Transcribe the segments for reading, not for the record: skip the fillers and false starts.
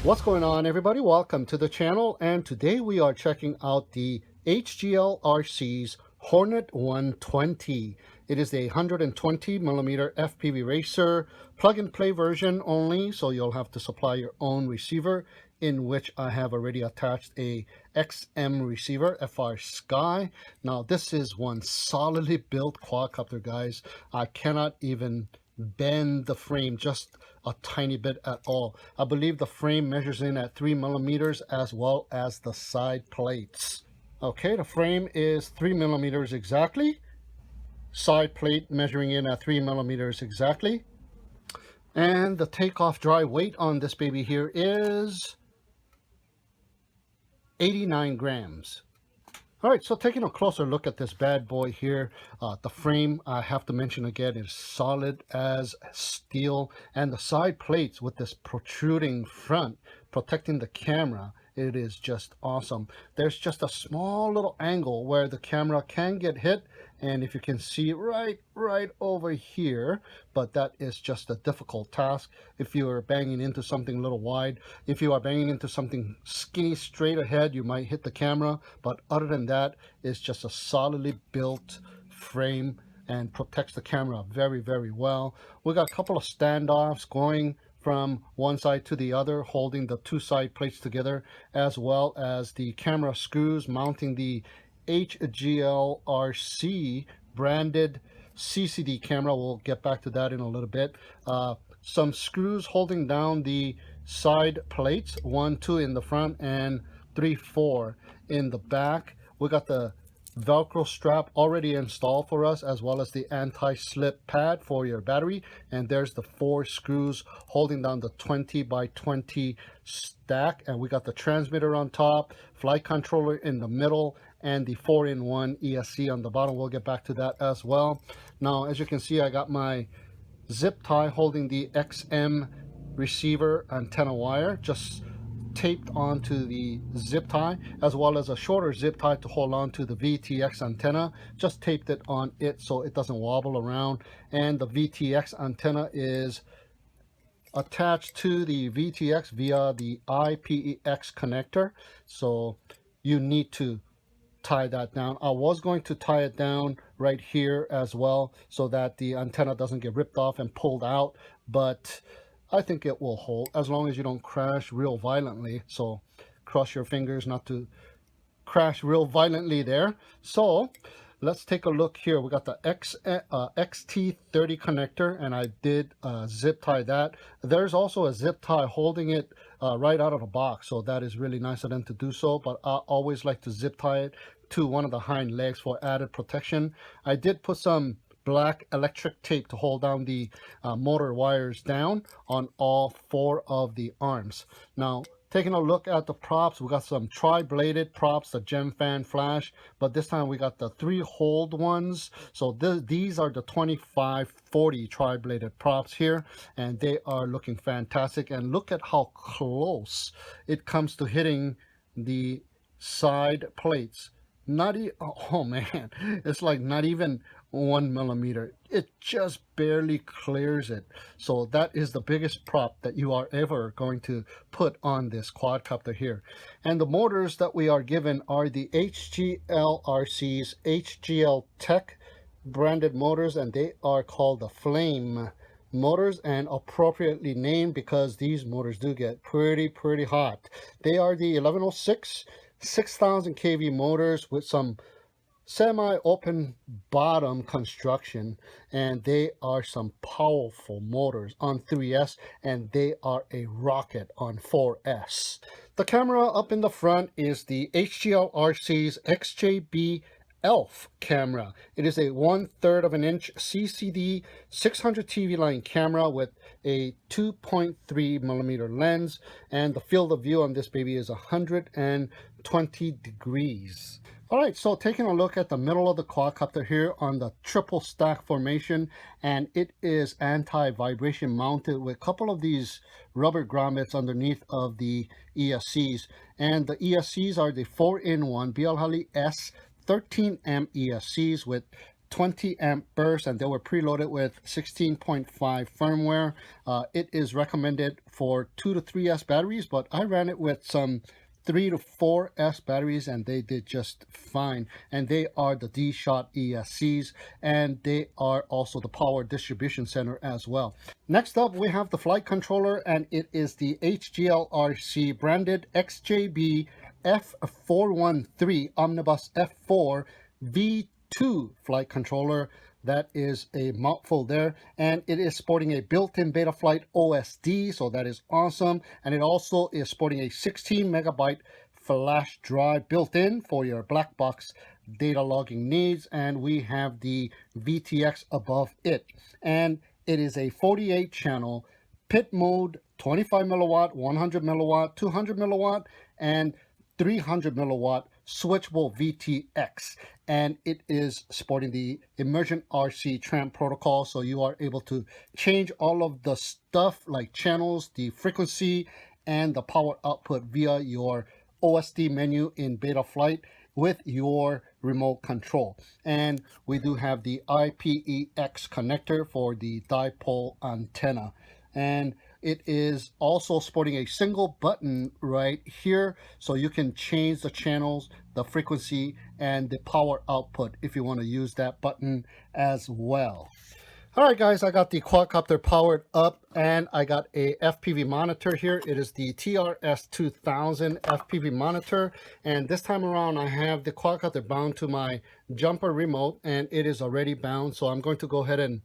What's going on, everybody? Welcome to the channel, and today we are checking out the HGL-RC's Hornet 120. It is a 120 millimeter FPV racer, plug-and-play version only, so you'll have to supply your own receiver, in which I have already attached a XM receiver, FR Sky. Now, this is one solidly built quadcopter, guys. I cannot even bend the frame just a tiny bit at all. I believe the frame measures in at 3 millimeters, as well as the side plates. Okay, the frame is 3 millimeters exactly. Side plate measuring in at 3 millimeters exactly. And the takeoff dry weight on this baby here is 89 grams. All right, so taking a closer look at this bad boy here, the frame, I have to mention again, is solid as steel, and the side plates with this protruding front protecting the camera, it is just awesome. There's just a small little angle where the camera can get hit, and if you can see right over here, but that is just a difficult task if you are banging into something a little wide. If you are banging into something skinny straight ahead, you might hit the camera, but other than that, it's just a solidly built frame and protects the camera very well. We got a couple of standoffs going from one side to the other, holding the two side plates together, as well as the camera screws mounting the HGL-RC branded CCD camera. We'll get back to that in a little bit. Some screws holding down the side plates, 1, 2 in the front and 3, 4 in the back. We got the Velcro strap already installed for us, as well as the anti-slip pad for your battery, and there's the 4 screws holding down the 20 by 20 stack, and we got the transmitter on top, flight controller in the middle, and the 4-in-1 ESC on the bottom. We'll get back to that as well. Now, as you can see, I got my zip tie holding the XM receiver antenna wire just taped onto the zip tie, as well as a shorter zip tie to hold on to the VTX antenna. Just taped it on it so it doesn't wobble around, and the VTX antenna is attached to the VTX via the IPEX connector, so you need to tie that down. I was going to tie it down right here as well so that the antenna doesn't get ripped off and pulled out, but I think it will hold as long as you don't crash real violently. So cross your fingers not to crash real violently there. So let's take a look here. We got the XT30 connector, and I did zip tie that. There's also a zip tie holding it right out of the box, so that is really nice of them to do so, but I always like to zip tie it to one of the hind legs for added protection. I did put some black electric tape to hold down the motor wires down on all 4 of the arms. Now, taking a look at the props, we got some tri-bladed props, the Gemfan flash, but this time we got the 3-hold ones. So these are the 2540 tri-bladed props here, and they are looking fantastic. And look at how close it comes to hitting the side plates. Oh man, it's like not even 1 millimeter. It just barely clears it. So that is the biggest prop that you are ever going to put on this quadcopter here. And the motors that we are given are the HGL-RC's HGL Tech branded motors, and they are called the Flame motors, and appropriately named because these motors do get pretty hot. They are the 1106 6000 kV motors with some semi-open bottom construction, and they are some powerful motors on 3S, and they are a rocket on 4S. The camera up in the front is the HGL-RC's XJB ELF camera. It is a 1/3 of an inch CCD 600 TV line camera with a 2.3 millimeter lens, and the field of view on this baby is 120 degrees. All right, so taking a look at the middle of the quadcopter here on the triple stack formation, and it is anti-vibration mounted with a couple of these rubber grommets underneath of the ESCs, and the ESCs are the 4-in-1 BLHeli S 13M ESCs with 20 amp burst, and they were preloaded with 16.5 firmware. It is recommended for 2 to 3S batteries, but I ran it with some 3 to 4S batteries and they did just fine. And they are the D-Shot ESCs, and they are also the power distribution center as well. Next up, we have the flight controller, and it is the HGLRC branded XJB F413 Omnibus F4 V2 flight controller. That is a mouthful there, and it is sporting a built-in Betaflight OSD, so that is awesome. And it also is sporting a 16 megabyte flash drive built in for your black box data logging needs, and we have the VTX above it. And it is a 48 channel pit mode, 25 milliwatt, 100 milliwatt, 200 milliwatt, and 300 milliwatt switchable VTX, and it is sporting the Immersion RC Tramp protocol, so you are able to change all of the stuff like channels, the frequency, and the power output via your OSD menu in Betaflight with your remote control. And we do have the IPEX connector for the dipole antenna, and it is also sporting a single button right here, so you can change the channels, the frequency, and the power output if you want to use that button as well. All right, guys, I got the quadcopter powered up, and I got a FPV monitor here. It is the TRS-2000 FPV monitor, and this time around I have the quadcopter bound to my jumper remote, and it is already bound. So I'm going to go ahead and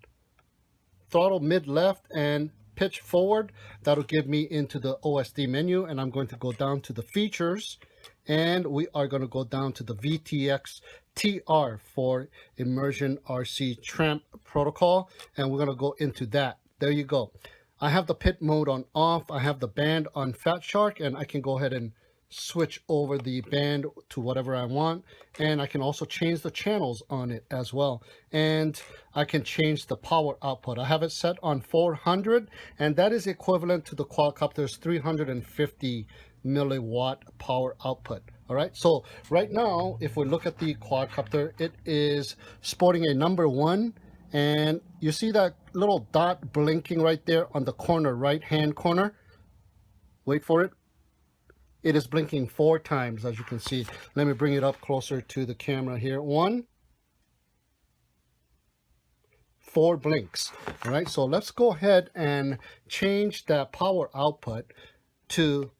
throttle mid-left and pitch forward. That'll give me into the OSD menu, and I'm going to go down to the features, and we are going to go down to the VTX TR for Immersion RC Tramp protocol, and we're going to go into that. There you go. I have the pit mode on off, I have the band on Fat Shark, and I can go ahead and switch over the band to whatever I want, and I can also change the channels on it as well, and I can change the power output. I have it set on 400, and that is equivalent to the quadcopter's 350 milliwatt power output. All right, so right now if we look at the quadcopter, it is sporting a number 1, and you see that little dot blinking right there on the corner, right hand corner. Wait for it. It is blinking 4 times, as you can see. Let me bring it up closer to the camera here. 1, 4 blinks. All right, so let's go ahead and change that power output to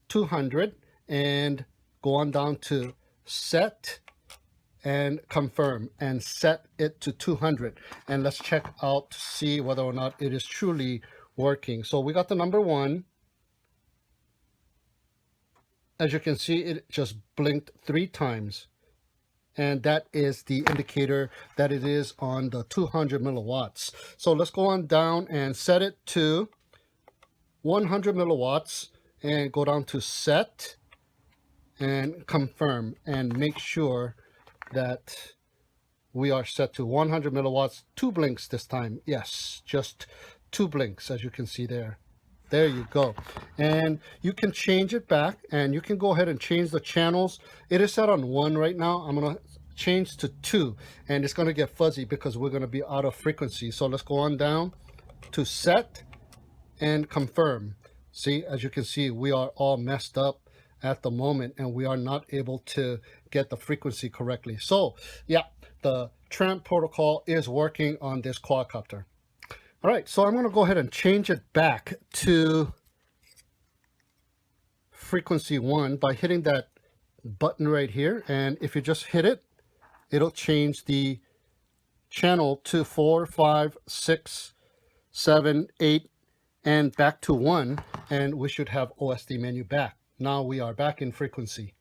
200 and go on down to set and confirm and set it to 200. And let's check out to see whether or not it is truly working. So we got the number 1. As you can see, it just blinked 3 times, and that is the indicator that it is on the 200 milliwatts. So let's go on down and set it to 100 milliwatts and go down to set and confirm and make sure that we are set to 100 milliwatts. 2 blinks this time. Yes, just 2 blinks, as you can see there. There you go. And you can change it back, and you can go ahead and change the channels. It is set on 1 right now. I'm going to change to 2, and it's going to get fuzzy because we're going to be out of frequency. So let's go on down to set and confirm. See, as you can see, we are all messed up at the moment, and we are not able to get the frequency correctly. So yeah, the Tramp protocol is working on this quadcopter. All right, so I'm going to go ahead and change it back to frequency 1 by hitting that button right here. And if you just hit it, it'll change the channel to 4, 5, 6, 7, 8, and back to 1. And we should have OSD menu back. Now we are back in frequency.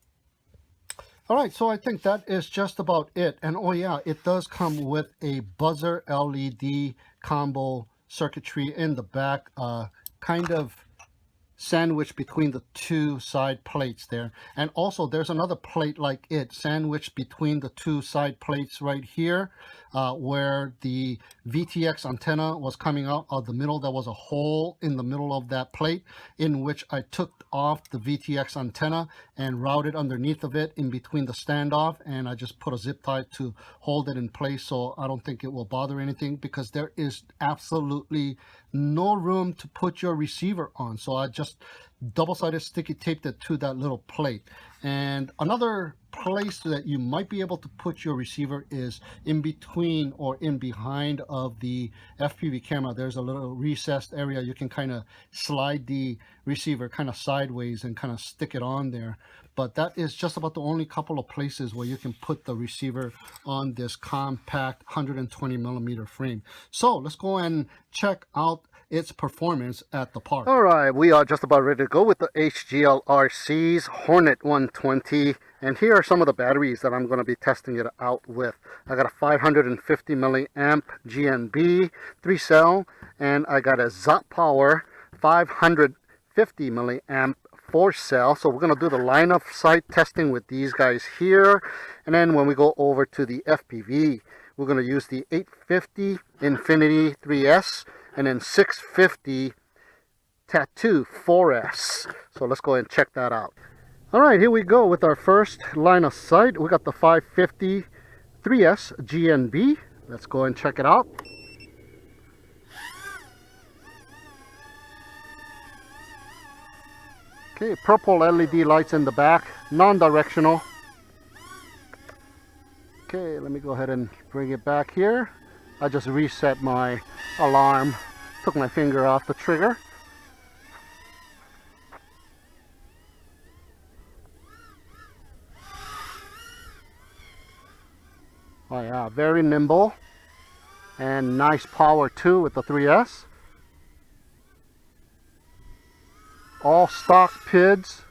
All right, so I think that is just about it. And oh yeah, it does come with a buzzer LED combo circuitry in the back, kind of sandwiched between the two side plates there. And also there's another plate like it sandwiched between the two side plates right here, where the VTX antenna was coming out of the middle. There was a hole in the middle of that plate in which I took off the VTX antenna and routed underneath of it in between the standoff, and I just put a zip tie to hold it in place, so I don't think it will bother anything, because there is absolutely no room to put your receiver on. So I just double-sided sticky taped it to that little plate. And another place that you might be able to put your receiver is in between or in behind of the FPV camera. There's a little recessed area. You can kind of slide the receiver kind of sideways and kind of stick it on there. But that is just about the only couple of places where you can put the receiver on this compact 120 millimeter frame. So let's go and check out its performance at the park. All right, we are just about ready to go with the HGL RC's Hornet 120. And here are some of the batteries that I'm going to be testing it out with. I got a 550 milliamp GNB 3-cell, and I got a Zot Power 550 milliamp 4-cell. So we're going to do the line of sight testing with these guys here. And then when we go over to the FPV, we're going to use the 850 Infinity 3S and then 650 Tattoo 4S. So let's go ahead and check that out. All right, here we go with our first line of sight. We got the 550 3S GNB. Let's go and check it out. Okay, purple LED lights in the back, non-directional. Okay, let me go ahead and bring it back here. I just reset my alarm, took my finger off the trigger. Oh yeah, very nimble and nice power too with the 3S. All stock PIDs.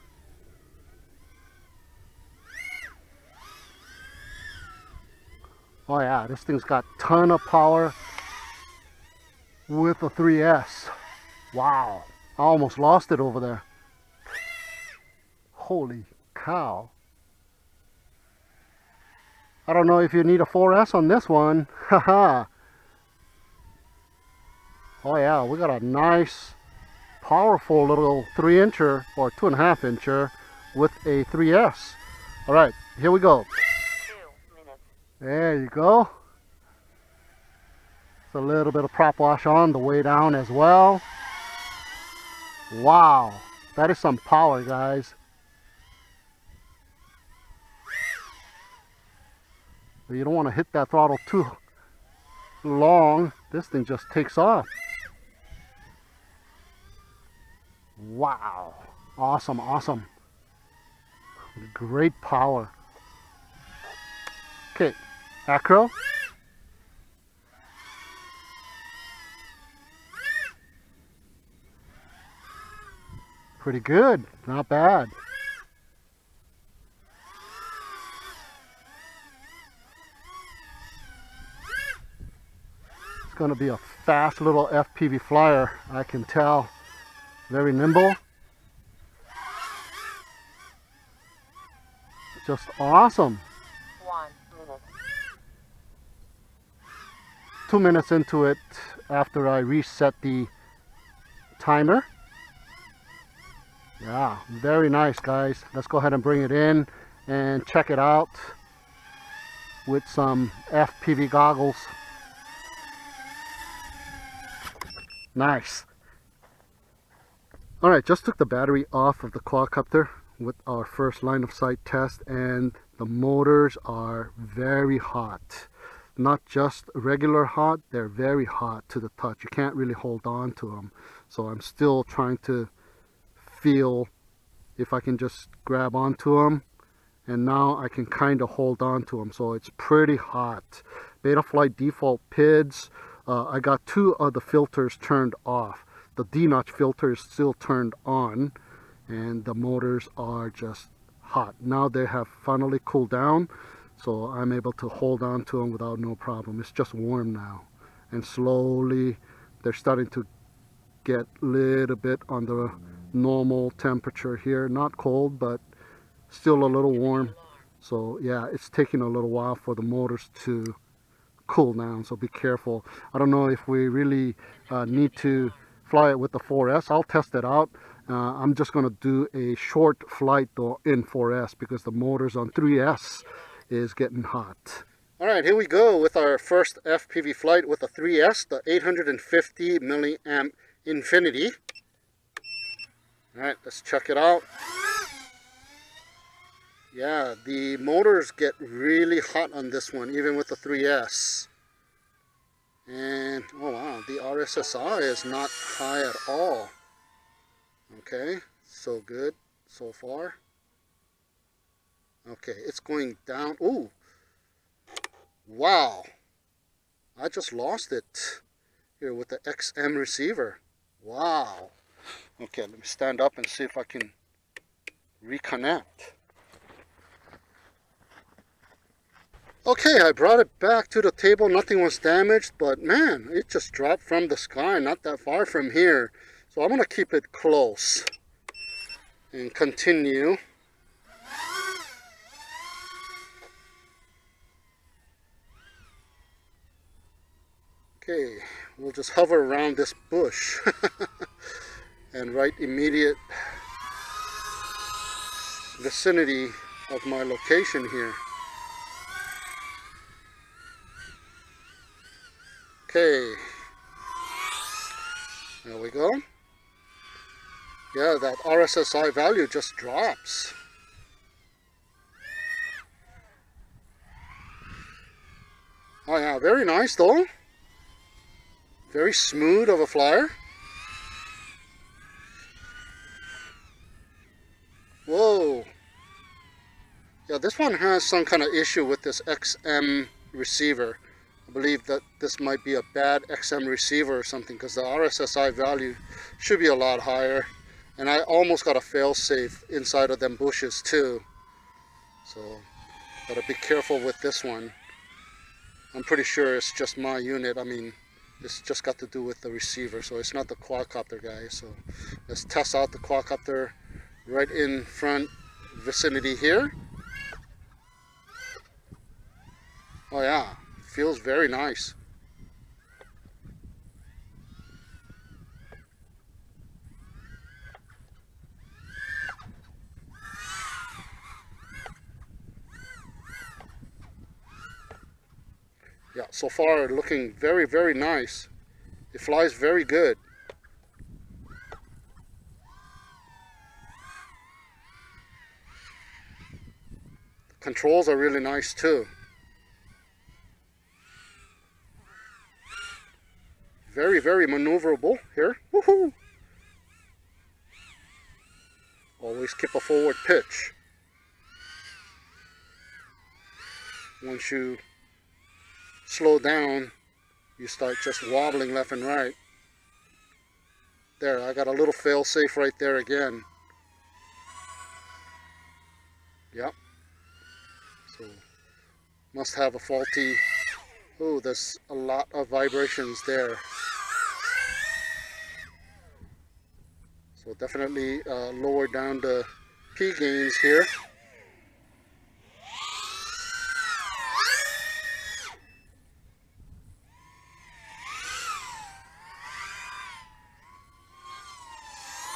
Oh yeah, this thing's got a ton of power with the 3S. Wow, I almost lost it over there. Holy cow. I don't know if you need a 4S on this one. Haha. Oh yeah, we got a nice powerful little 3-incher or 2.5-incher with a 3S. All right, here we go. 2 minutes. There you go. It's a little bit of prop wash on the way down as well. Wow, that is some power, guys. But you don't want to hit that throttle too long. This thing just takes off. Wow, awesome, awesome. Great power. Okay, acro. Pretty good, not bad. It's going to be a fast little FPV flyer, I can tell. Very nimble. Just awesome. 1 minute. 2 minutes into it after I reset the timer. Yeah, very nice, guys. Let's go ahead and bring it in and check it out with some FPV goggles. Nice. Alright, just took the battery off of the quadcopter with our first line of sight test, and the motors are very hot. Not just regular hot, they're very hot to the touch. You can't really hold on to them. So I'm still trying to feel if I can just grab onto them, and now I can kind of hold on to them. So it's pretty hot. Betaflight default PIDs, I got 2 of the filters turned off. The D-notch filter is still turned on, and the motors are just hot. Now they have finally cooled down, so I'm able to hold on to them without no problem. It's just warm now, and slowly they're starting to get a little bit on the normal temperature here. Not cold, but still a little warm. So yeah, it's taking a little while for the motors to cool down, so be careful. I don't know if we really need to fly it with the 4S. I'll test it out. I'm just going to do a short flight though in 4S because the motors on 3S is getting hot. All right, here we go with our first FPV flight with the 3S, the 850 milliamp Infinity. All right, let's check it out. Yeah, the motors get really hot on this one, even with the 3S. And, oh wow, the RSSI is not high at all. Okay, so good so far. Okay, it's going down. Ooh, wow. I just lost it here with the XM receiver. Wow. Okay, let me stand up and see if I can reconnect. Okay, I brought it back to the table. Nothing was damaged, but man, it just dropped from the sky, not that far from here. So I'm going to keep it close and continue. Okay, we'll just hover around this bush and right immediate vicinity of my location here. Okay, there we go. Yeah, that RSSI value just drops. Oh yeah, very nice though. Very smooth of a flyer. Whoa. Yeah, this one has some kind of issue with this XM receiver. I believe that this might be a bad XM receiver or something because the RSSI value should be a lot higher. And I almost got a fail-safe inside of them bushes too. So, gotta be careful with this one. I'm pretty sure it's just my unit. I mean, it's just got to do with the receiver, so it's not the quadcopter guy. So let's test out the quadcopter right in front vicinity here. Oh yeah, feels very nice. Yeah, so far looking very, very nice. It flies very good. The controls are really nice too. Very, very maneuverable here. Woohoo! Always keep a forward pitch. Once you slow down, you start just wobbling left and right. There, I got a little fail-safe right there again. Yep. So, must have a faulty... Oh, there's a lot of vibrations there. So definitely lower down the P gains here.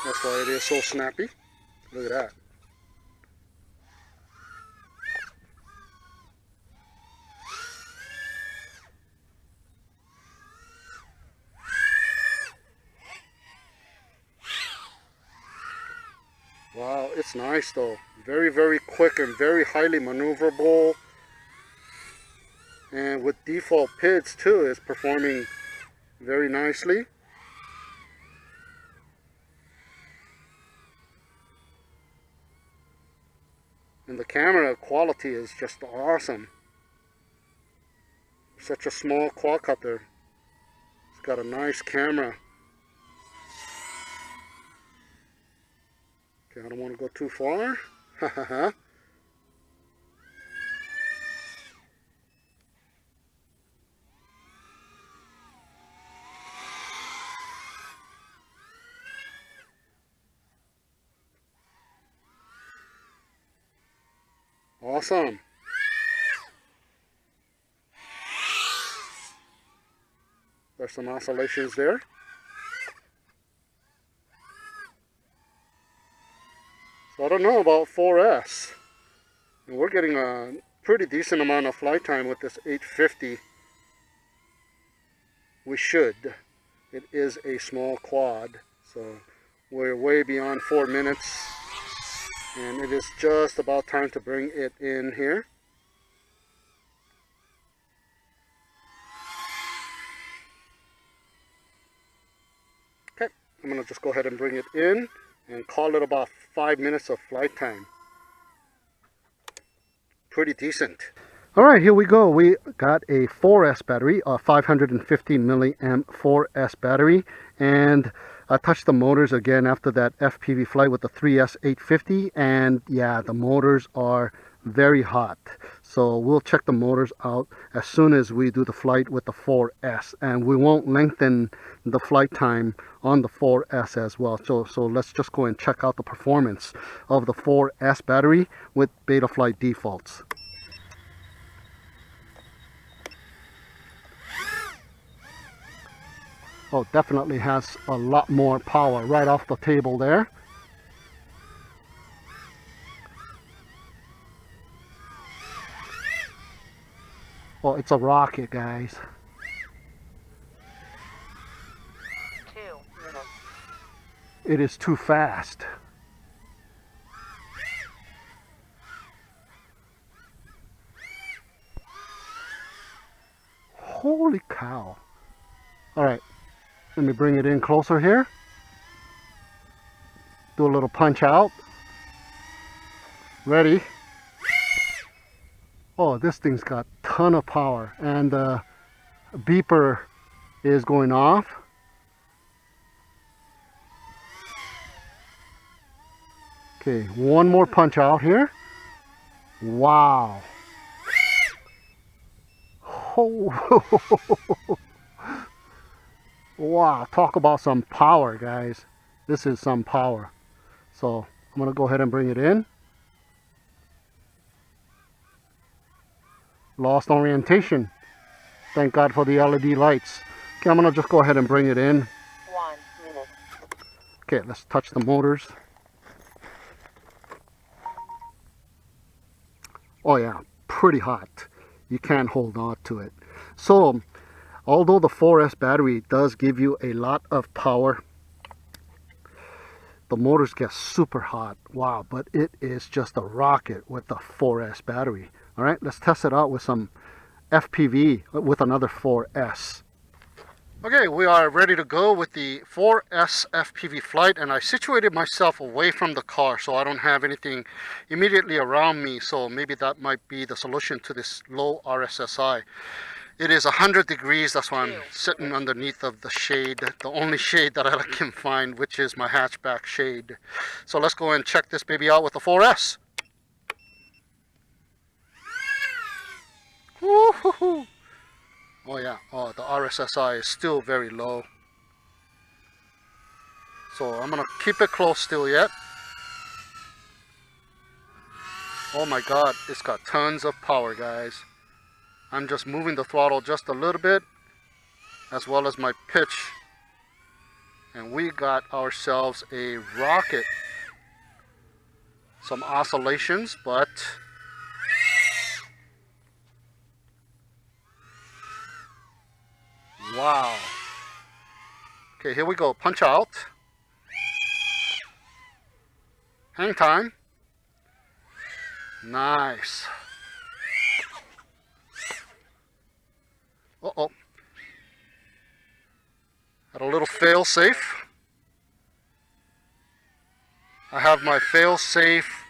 That's why it is so snappy. Look at that. Wow, it's nice though. Very, very quick and very highly maneuverable. And with default PIDs too, it's performing very nicely. And the camera quality is just awesome. Such a small quadcopter. It's got a nice camera. Okay, I don't want to go too far. Hahaha. Awesome. There's some oscillations there. So I don't know about 4S. And we're getting a pretty decent amount of flight time with this 850. We should. It is a small quad, so we're way beyond 4 minutes, and it is just about time to bring it in here. Okay, I'm gonna just go ahead and bring it in and call it about 5 minutes of flight time. Pretty decent. All right, here we go. We got a 4S battery, a 550 milliamp 4S battery, and I touched the motors again after that FPV flight with the 3S 850, and yeah, the motors are very hot. So we'll check the motors out as soon as we do the flight with the 4S, and we won't lengthen the flight time on the 4S as well. So let's just go and check out the performance of the 4S battery with Betaflight defaults. Oh, definitely has a lot more power right off the table there. Well, it's a rocket, guys. 2 minutes. It is too fast. Holy cow. All right. Let me bring it in closer here. Do a little punch out. Ready? Oh, this thing's got a ton of power, and the beeper is going off. Okay, one more punch out here. Wow. Oh. Wow, talk about some power, guys. This is some power. So I'm gonna go ahead and bring it in. Lost orientation. Thank God for the LED lights. Okay, I'm gonna just go ahead and bring it in. 1 minute. Okay, let's touch the motors. Oh yeah, pretty hot. You can't hold on to it. So although the 4S battery does give you a lot of power, the motors get super hot. Wow, but it is just a rocket with the 4S battery. All right, let's test it out with some FPV with another 4S. Okay, we are ready to go with the 4S FPV flight, and I situated myself away from the car so I don't have anything immediately around me, so maybe that might be the solution to this low RSSI. It is 100 degrees, that's why I'm sitting underneath of the shade, the only shade that I can find, which is my hatchback shade. So let's go and check this baby out with the 4S. Woo-hoo-hoo. Oh yeah, oh, the RSSI is still very low. So I'm gonna keep it close still yet. Oh my God, it's got tons of power, guys. I'm just moving the throttle just a little bit, as well as my pitch, and we got ourselves a rocket. Some oscillations, but wow. Okay, here we go. Punch out. Hang time. Nice. Uh-oh. Had a little fail safe. I have my fail safe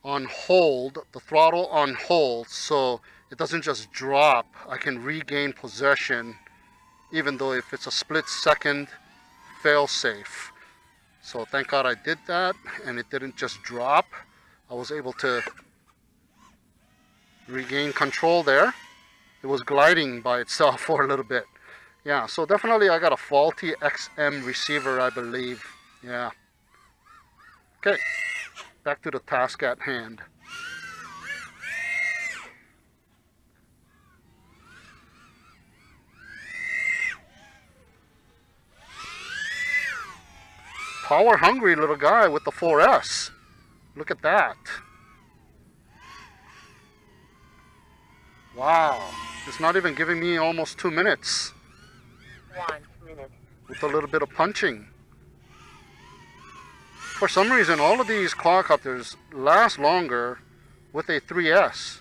on hold, the throttle on hold, so it doesn't just drop. I can regain possession, even though if it's a split second fail safe. So thank God I did that, and it didn't just drop. I was able to regain control there. It was gliding by itself for a little bit. Yeah, so definitely I got a faulty XM receiver, I believe. Yeah. Okay, back to the task at hand. power hungry little guy with the 4S. Look at that. Wow, it's not even giving me almost 2 minutes 1 minute. with a little bit of punching. For some reason, all of these quadcopters last longer with a 3S.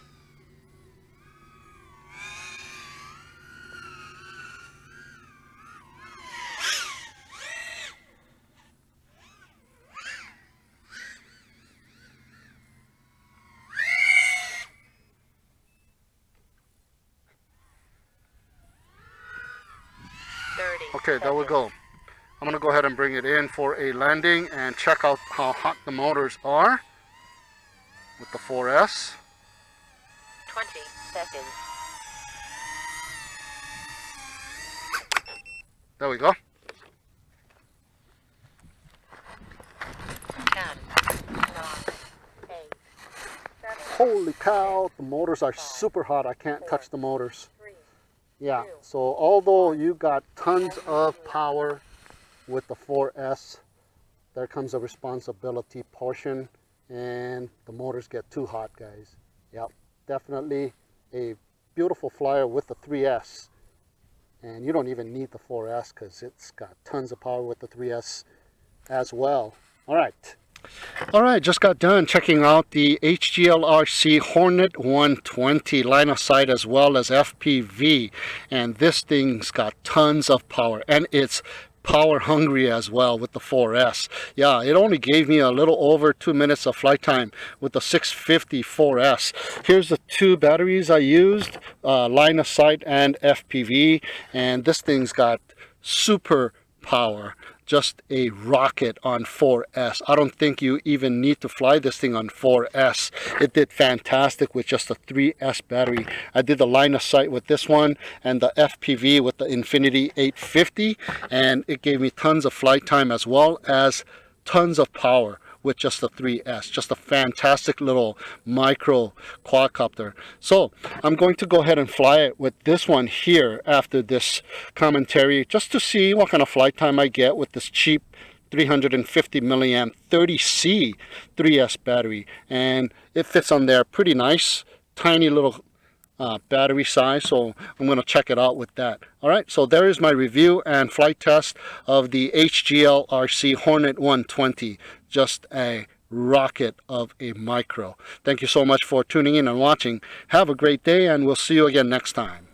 Okay, there we go. I'm going to go ahead and bring it in for a landing and check out how hot the motors are with the 4S. 20 seconds. There we go. 10, 9, 8, 7, Holy cow, the motors are super hot. I can't touch the motors. 3, Yeah, so although you got tons of power with the 4S, there comes a responsibility portion, and the motors get too hot, guys. Yep, definitely a beautiful flyer with the 3S. And you don't even need the 4S because it's got tons of power with the 3S as well. All right, just got done checking out the HGLRC Hornet 120 line of sight as well as FPV, and this thing's got tons of power, and it's power hungry as well with the 4S. Yeah, it only gave me a little over 2 minutes of flight time with the 650 4S. Here's the 2 batteries I used, line of sight and FPV, and this thing's got super power. Just a rocket on 4S. I don't think you even need to fly this thing on 4S. It did fantastic with just a 3S battery. I did the line of sight with this one and the FPV with the Infinity 850, and it gave me tons of flight time as well as tons of power with just the 3S. Just a fantastic little micro quadcopter. So I'm going to go ahead and fly it with this one here after this commentary, just to see what kind of flight time I get with this cheap 350 milliamp 30C 3S battery. And it fits on there pretty nice, tiny little battery size, so I'm going to check it out with that. Alright, so there is my review and flight test of the HGLRC Hornet 120. Just a rocket of a micro. Thank you so much for tuning in and watching. Have a great day, and we'll see you again next time.